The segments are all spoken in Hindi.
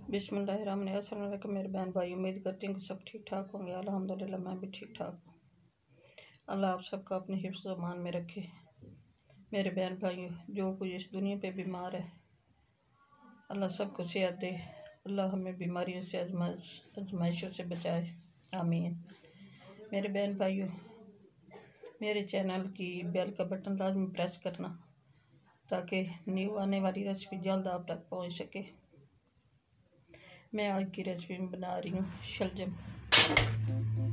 बिस्मिल्लाहिर्रहमानिर्रहीम। अस्सलाम वालेकुम मेरे बहन भाई, उम्मीद करती हूँ कि सब ठीक ठाक होंगे। अल्हम्दुलिल्लाह मैं भी ठीक ठाक हूँ। अल्लाह आप सबका अपने हिफ्ज़ व अमान में रखे। मेरे बहन भाई जो कोई इस दुनिया पे बीमार है, अल्लाह सबको सेहत दे। अल्लाह हमें बीमारियों से आजमाइशों से बचाए, आमीन। मेरे बहन भाइयों, मेरे चैनल की बेल का बटन लाजमी प्रेस करना ताकि न्यू आने वाली रेसिपी जल्द आप तक पहुंच सके। मैं आज की रेसिपी में बना रही हूँ शलजम।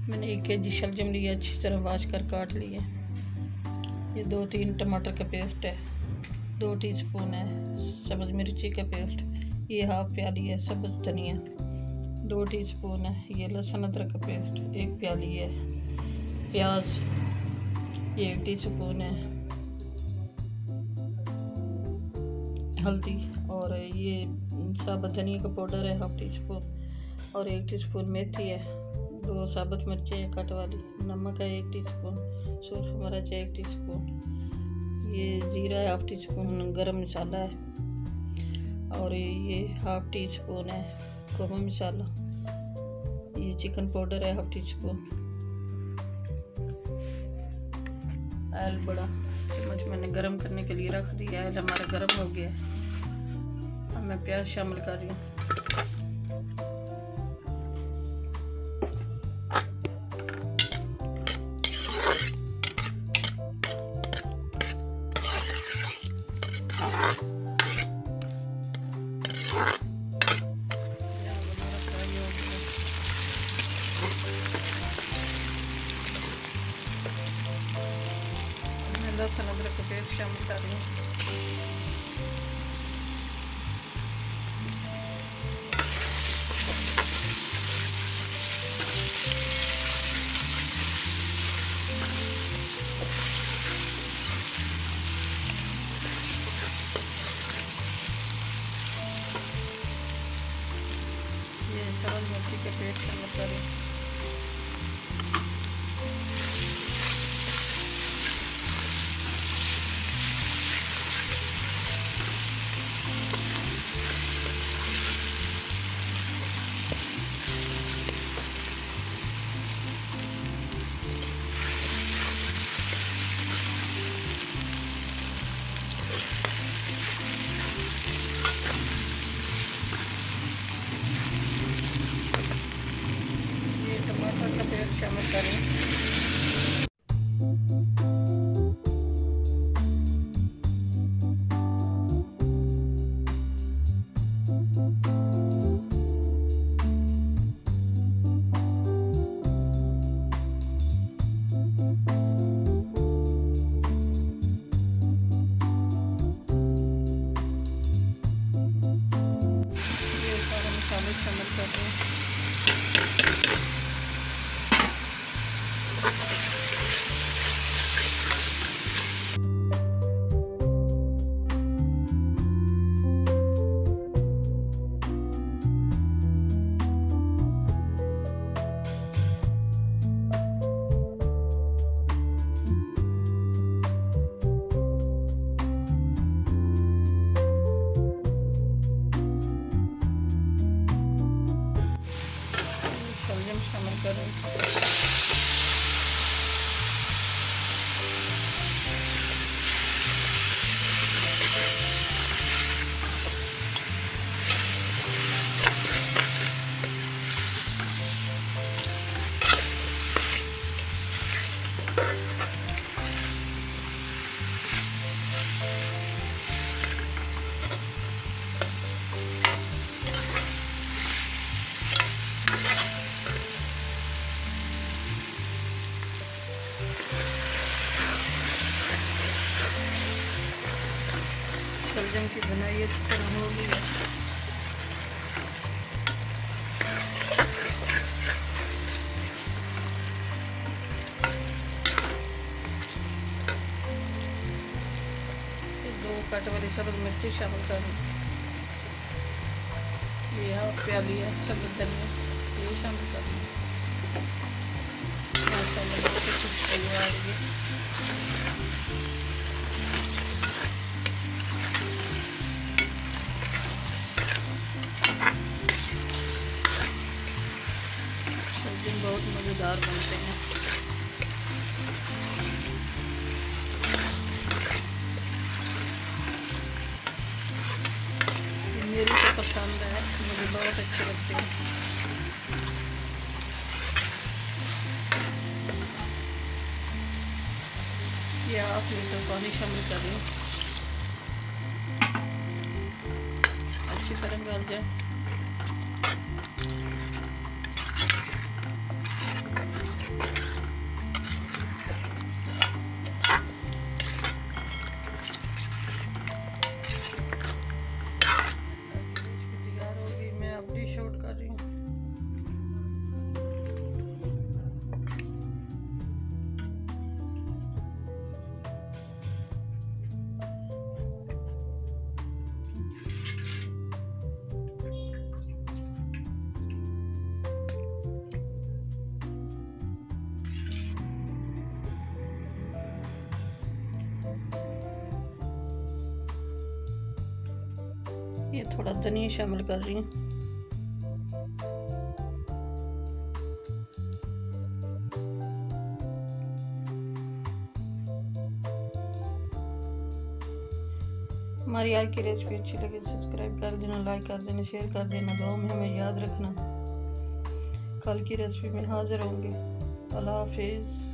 मैंने 1 केजी शलजम लिया, अच्छी तरह वाश कर काट लिए। ये 2-3 टमाटर का पेस्ट है, 2 टीस्पून है सब्ज़ मिर्ची का पेस्ट, ये हाफ प्याली है सब्ज़ धनिया, 2 टीस्पून है ये लहसुन अदरक का पेस्ट, 1 प्याली है प्याज, ये 1 टीस्पून है हल्दी, और ये साबुत धनिया का पाउडर है हाफ टीस्पून, और 1 टीस्पून मेथी है, 2 साबुत मिर्चें हैं कट वाली, नमक है 1 टीस्पून, सूखी मिर्च है 1 टीस्पून, ये ज़ीरा है हाफ टीस्पून, गरम मसाला है, और ये हाफ टीस्पून है गरम मसाला, ये चिकन पाउडर है हाफ टीस्पून। ऑयल बड़ा चम्मच मैंने गरम करने के लिए रख दिया। ऑयल हमारा गरम हो गया है। अब मैं प्याज शामिल कर रही हूँ। लहसुन अदरक का पेस्ट शामिल कर रही हूँ। ये सब्ज़ मिर्ची का पेस्ट शामिल कर रही हूँ। टमाटर का पेस्ट शामिल करें। ये सारे मसाले शामिल कर दें। शामिल करें। शलजम की बुनाई अच्छी तरह हो गई है। ये 2 कट वाली सब्ज़ मिर्ची शामिल करें। ये हाफ प्याली है सब्ज़ धनिया, ये शामिल करें। माशाल्लाह बहुत अच्छी खुशबू आ रही है। मज़ेदार बनते हैं। मेरी तो पसंद है, मुझे बहुत अच्छे लगते हैं। ये हाफ लीटर पानी शामिल कर लूँ, अच्छी तरह गल जाए। तैयार होगी, मैं अब डिश आउट कर रही हूँ। ये थोड़ा धनिया शामिल कर रही हूँ। हमारी आज की रेसिपी अच्छी लगी सब्सक्राइब कर देना, लाइक कर देना, शेयर कर देना, दुआ में हमें याद रखना। कल की रेसिपी में हाजिर होंगे। अल्लाह हाफिज़।